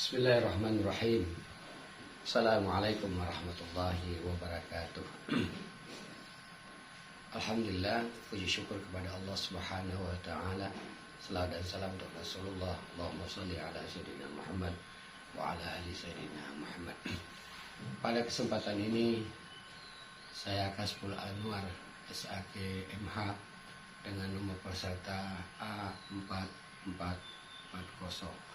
Bismillahirrahmanirrahim. Assalamualaikum warahmatullahi wabarakatuh. Alhamdulillah, puji syukur kepada Allah Subhanahu wa taala. Salawat dan salam untuk Rasulullah. Allahumma shalli ala sayyidina Muhammad wa ala ali sayyidina Muhammad. Pada kesempatan ini saya Kasbul Anwar SAK MH dengan nomor peserta A4440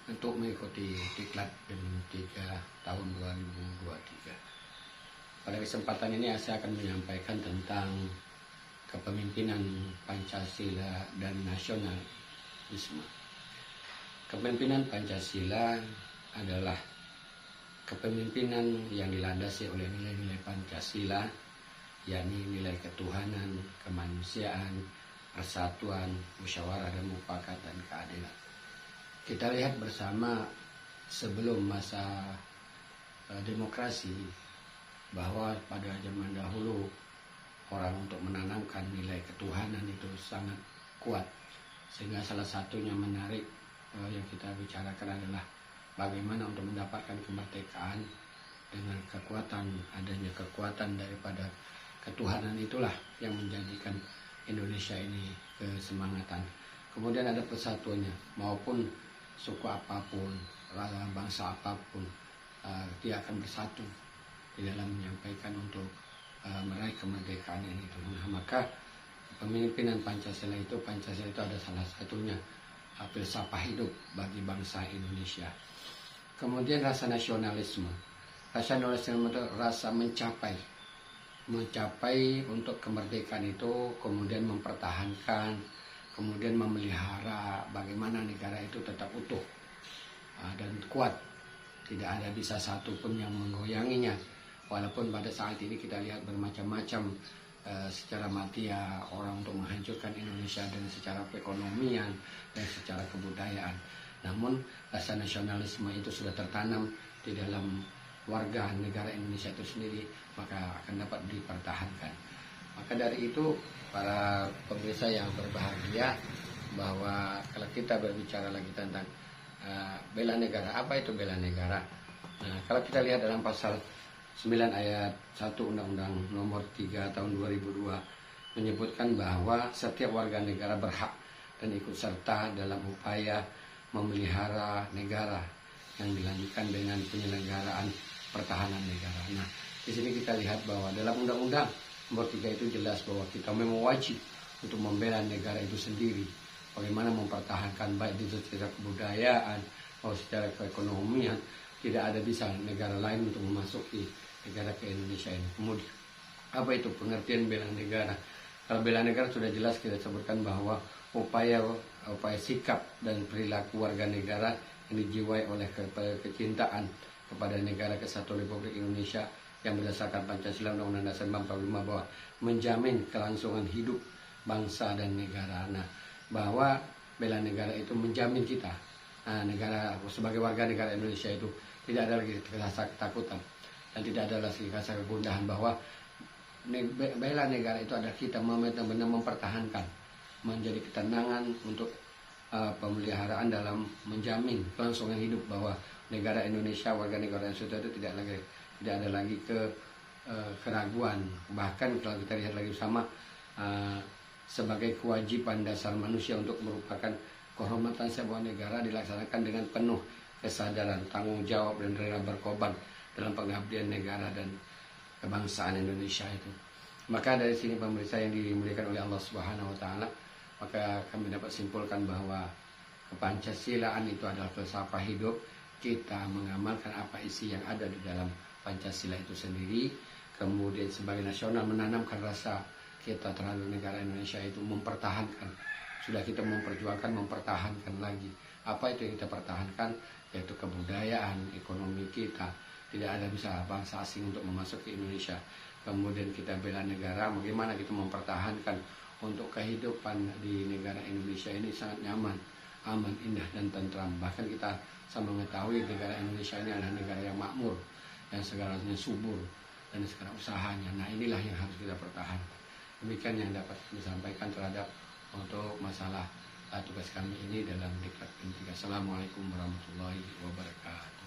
untuk mengikuti diklat PEM 3 tahun 2023. Pada kesempatan ini saya akan menyampaikan tentang kepemimpinan Pancasila dan nasionalisme. Kepemimpinan Pancasila adalah kepemimpinan yang dilandasi oleh nilai-nilai Pancasila, yakni nilai ketuhanan, kemanusiaan, persatuan, musyawarah dan mufakat dan keadilan. Kita lihat bersama sebelum masa demokrasi bahwa pada zaman dahulu orang untuk menanamkan nilai ketuhanan itu sangat kuat, sehingga salah satunya menarik yang kita bicarakan adalah bagaimana untuk mendapatkan kemerdekaan dengan adanya kekuatan daripada ketuhanan, itulah yang menjadikan Indonesia ini kesemangatan. Kemudian ada persatuannya, maupun suku apapun, bangsa apapun, dia akan bersatu di dalam menyampaikan untuk meraih kemerdekaan ini. Nah, maka pemimpinan Pancasila itu ada salah satunya filsafah hidup bagi bangsa Indonesia. Kemudian rasa nasionalisme. Rasa nasionalisme itu rasa mencapai untuk kemerdekaan itu, kemudian mempertahankan, kemudian memelihara bagaimana negara itu tetap utuh dan kuat, tidak ada bisa satu pun yang menggoyanginya. Walaupun pada saat ini kita lihat bermacam-macam secara mafia orang untuk menghancurkan Indonesia dan secara perekonomian dan secara kebudayaan. Namun rasa nasionalisme itu sudah tertanam di dalam warga negara Indonesia itu sendiri, maka akan dapat dipertahankan. Maka dari itu, para pemirsa yang berbahagia, bahwa kalau kita berbicara lagi tentang bela negara, apa itu bela negara? Nah, kalau kita lihat dalam pasal 9 ayat 1 Undang-Undang nomor 3 tahun 2002 menyebutkan bahwa setiap warga negara berhak dan ikut serta dalam upaya memelihara negara yang dilanjutkan dengan penyelenggaraan pertahanan negara. Nah, di sini kita lihat bahwa dalam Undang-Undang nomor 3 itu jelas bahwa kita memang wajib untuk membela negara itu sendiri. Bagaimana mempertahankan baik itu secara kebudayaan maupun secara keekonomian. Tidak ada bisa negara lain untuk memasuki negara ke Indonesia ini. Kemudian apa itu pengertian bela negara? Kalau bela negara sudah jelas kita sebutkan bahwa upaya sikap dan perilaku warga negara yang dijiwai oleh kecintaan kepada negara kesatuan Republik Indonesia yang berdasarkan Pancasila Undang-Undang Dasar 45 bahwa menjamin kelangsungan hidup bangsa dan negara. Nah, bahwa bela negara itu menjamin kita, negara sebagai warga negara Indonesia itu tidak ada lagi rasa ketakutan dan tidak ada lagi rasa kegundahan, bahwa bela negara itu adalah kita benar-benar mempertahankan, menjadi ketenangan untuk pemeliharaan dalam menjamin kelangsungan hidup, bahwa negara Indonesia, warga negara Indonesia itu tidak ada lagi keraguan. Bahkan kalau kita lihat lagi bersama, sebagai kewajiban dasar manusia untuk merupakan kehormatan sebuah negara dilaksanakan dengan penuh kesadaran, tanggung jawab dan rela berkorban dalam pengabdian negara dan kebangsaan Indonesia itu. Maka dari sini pemirsa yang dimuliakan oleh Allah Subhanahu wa taala, maka kami dapat simpulkan bahwa Pancasilaan itu adalah filsafah hidup. Kita mengamalkan apa isi yang ada di dalam Pancasila itu sendiri. Kemudian sebagai nasional menanamkan rasa kita terhadap negara Indonesia itu, mempertahankan. Sudah kita mempertahankan lagi. Apa itu yang kita pertahankan? Yaitu kebudayaan, ekonomi kita. Tidak ada bisa bangsa asing untuk memasuki Indonesia. Kemudian kita bela negara, bagaimana kita mempertahankan untuk kehidupan di negara Indonesia ini sangat nyaman, aman, indah, dan tentram. Bahkan kita sama mengetahui negara Indonesia ini adalah negara yang makmur, yang segalanya subur, dan segala usahanya. Nah, inilah yang harus kita pertahankan. Demikian yang dapat disampaikan terhadap untuk masalah tugas kami ini dalam Diklat P3. Assalamualaikum warahmatullahi wabarakatuh.